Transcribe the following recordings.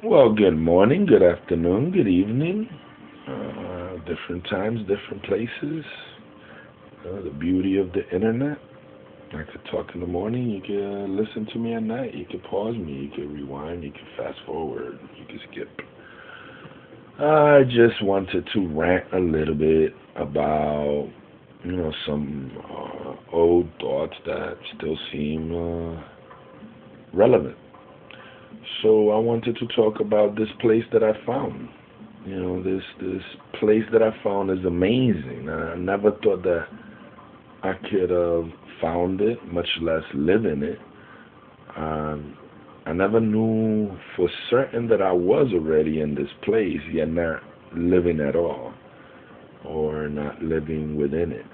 Well, good morning, good afternoon, good evening. Different times, different places. The beauty of the internet. I could talk in the morning. You could listen to me at night. You could pause me. You could rewind. You could fast forward. You could skip. I just wanted to rant a little bit about, some old thoughts that still seem relevant. So I wanted to talk about this place that I found. This place that I found is amazing. I never thought that I could have found it, much less live in it. Um, I never knew for certain that I was already in this place, yet not living at all, or not living within it.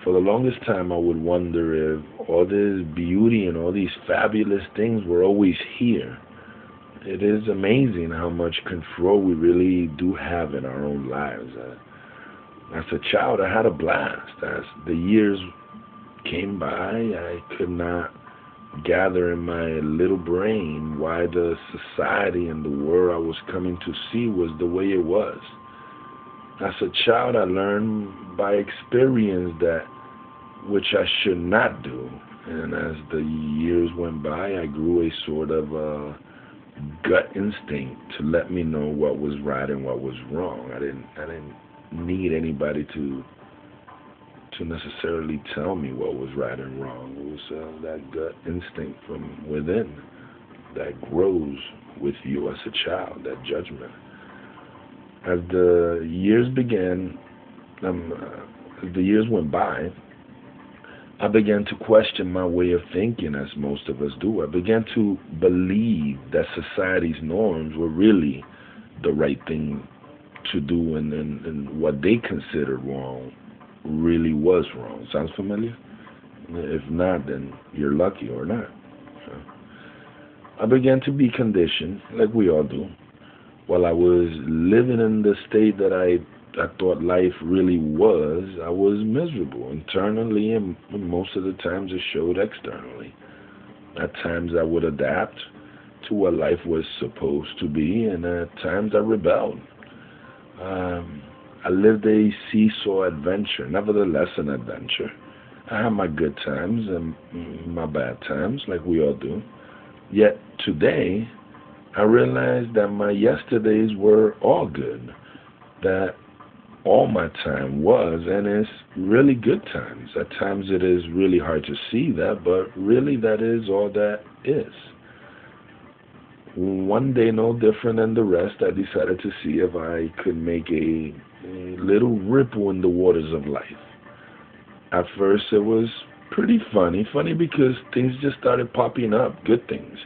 For the longest time, I would wonder if all this beauty and all these fabulous things were always here. It is amazing how much control we really do have in our own lives. As a child, I had a blast. As the years came by, I could not gather in my little brain why the society and the world I was coming to see was the way it was. As a child, I learned by experience that which I should not do. And as the years went by, I grew a sort of gut instinct to let me know what was right and what was wrong. I didn't need anybody to necessarily tell me what was right and wrong. It was that gut instinct from within that grows with you as a child, that judgment. As the years began, as the years went by, I began to question my way of thinking, as most of us do. I began to believe that society's norms were really the right thing to do, and what they considered wrong really was wrong. Sounds familiar? If not, then you're lucky or not. So I began to be conditioned, like we all do, while I was living in the state that I thought life really was. I was miserable internally, and most of the times it showed externally. At times I would adapt to what life was supposed to be, and at times I rebelled. Um, I lived a seesaw adventure, nevertheless an adventure. I had my good times and my bad times, like we all do. Yet today, I realize that my yesterdays were all good, that all my time was and is really good times. At times it is really hard to see that, but really that is all that is. One day, no different than the rest, I decided to see if I could make a little ripple in the waters of life. At first, it was pretty funny. Funny because things just started popping up, good things.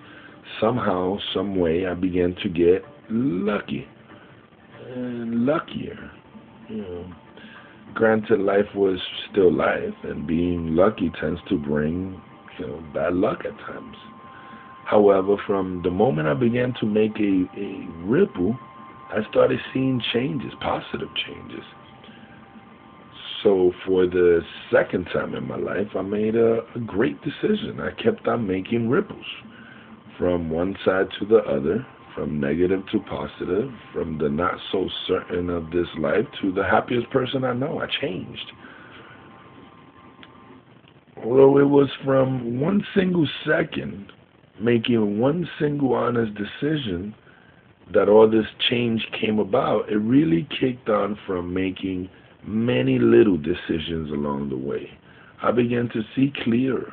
Somehow, some way, I began to get lucky and luckier. You know, granted, life was still life, and being lucky tends to bring, bad luck at times. However, from the moment I began to make a ripple, I started seeing changes, positive changes. So for the second time in my life, I made a great decision. I kept on making ripples from one side to the other, from negative to positive, from the not so certain of this life to the happiest person I know. I changed. Although it was from one single second, making one single honest decision, that all this change came about, it really kicked on from making many little decisions along the way. I began to see clearer,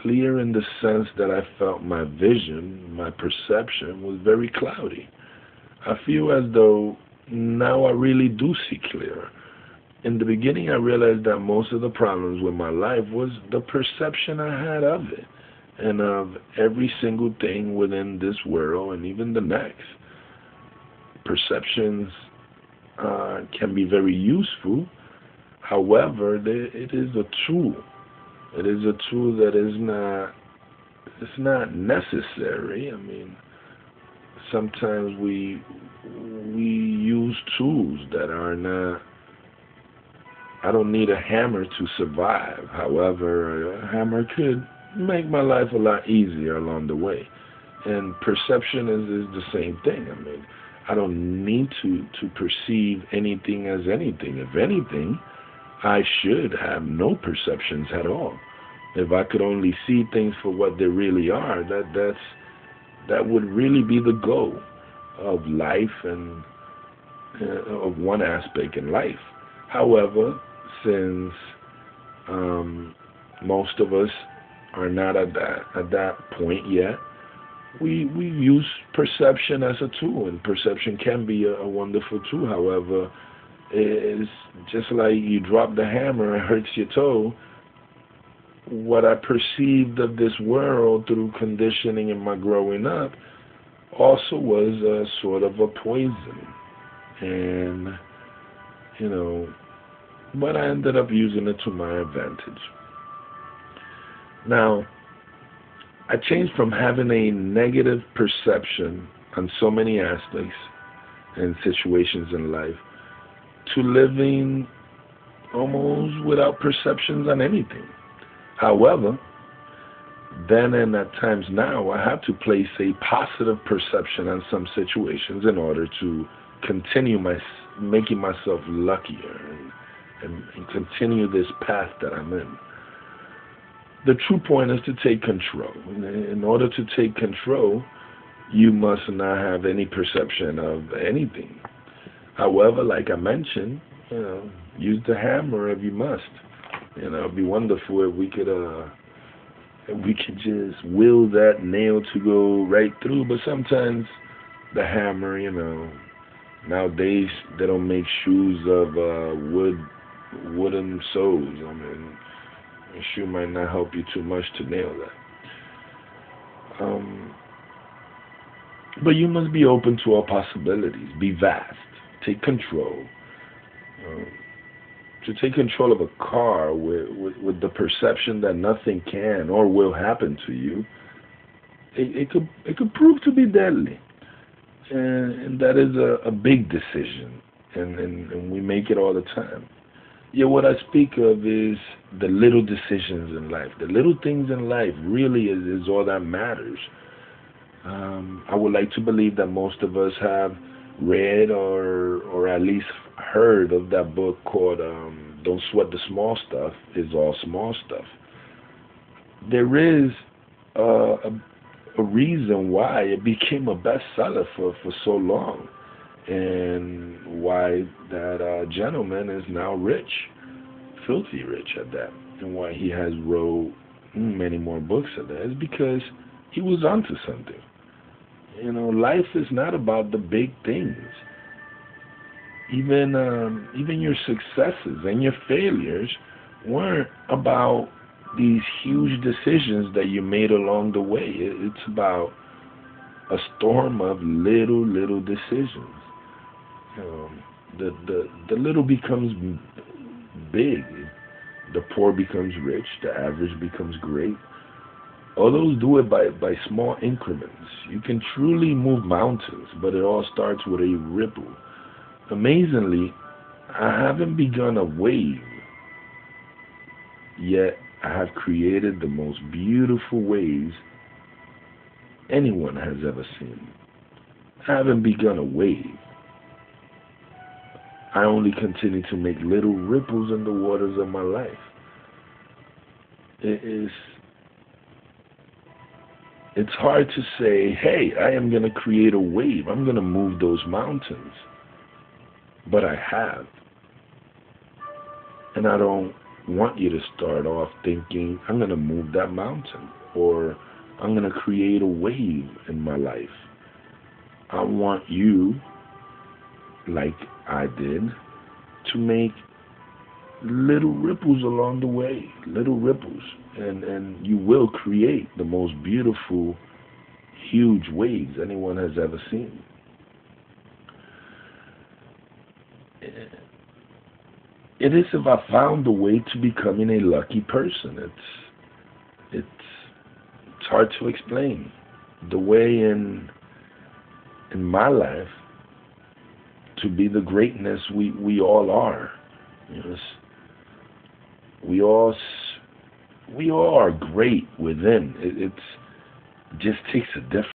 clear in the sense that I felt my vision, my perception was very cloudy. I feel as though now I really do see clearer. In the beginning, I realized that most of the problems with my life was the perception I had of it and of every single thing within this world and even the next. Perceptions can be very useful. However, it is a tool. It is a tool that is not. It's not necessary. I mean, sometimes we use tools that are not. I don't need a hammer to survive. However, a hammer could make my life a lot easier along the way. And perception is the same thing. I mean, I don't need to perceive anything as anything. If anything, I should have no perceptions at all. If I could only see things for what they really are, that would really be the goal of life and of one aspect in life. However, since most of us are not at that point yet, we use perception as a tool, and perception can be a wonderful tool. However, it's just like you drop the hammer and hurts your toe. What I perceived of this world through conditioning in my growing up also was a sort of a poison, and you know, but I ended up using it to my advantage. Now, I changed from having a negative perception on so many aspects and situations in life to living almost without perceptions on anything. However, then and at times now, I have to place a positive perception on some situations in order to continue making myself luckier and continue this path that I'm in. The true point is to take control. In order to take control, you must not have any perception of anything. However, like I mentioned, use the hammer if you must. It'd be wonderful if we could just will that nail to go right through. But sometimes the hammer, nowadays they don't make shoes of wooden soles. I mean, a shoe might not help you too much to nail that. But you must be open to all possibilities. Be vast. Take control. To take control of a car with the perception that nothing can or will happen to you, it could prove to be deadly, and that is a big decision, and we make it all the time. Yeah, what I speak of is the little decisions in life. The little things in life really is all that matters. I would like to believe that most of us have read or at least heard of that book called Don't Sweat the Small Stuff, It's All Small Stuff. There is a reason why it became a bestseller for so long, and why that gentleman is now rich, filthy rich at that, and why he has wrote many more books of that is because he was onto something. Life is not about the big things. Even your successes and your failures weren't about these huge decisions that you made along the way. It's about a storm of little decisions. The little becomes big, the poor becomes rich, the average becomes great. All those do it by small increments. You can truly move mountains, but it all starts with a ripple. Amazingly, I haven't begun a wave, yet I have created the most beautiful waves anyone has ever seen. I haven't begun a wave. I only continue to make little ripples in the waters of my life. It's hard to say, hey, I am going to create a wave. I'm going to move those mountains. But I have. And I don't want you to start off thinking, I'm going to move that mountain, or I'm going to create a wave in my life. I want you, like I did, to make little ripples along the way, little ripples, and you will create the most beautiful, huge waves anyone has ever seen. It is if I found a way to becoming a lucky person. It's hard to explain. The way in my life to be the greatness we all are. We all are great within. It just takes a different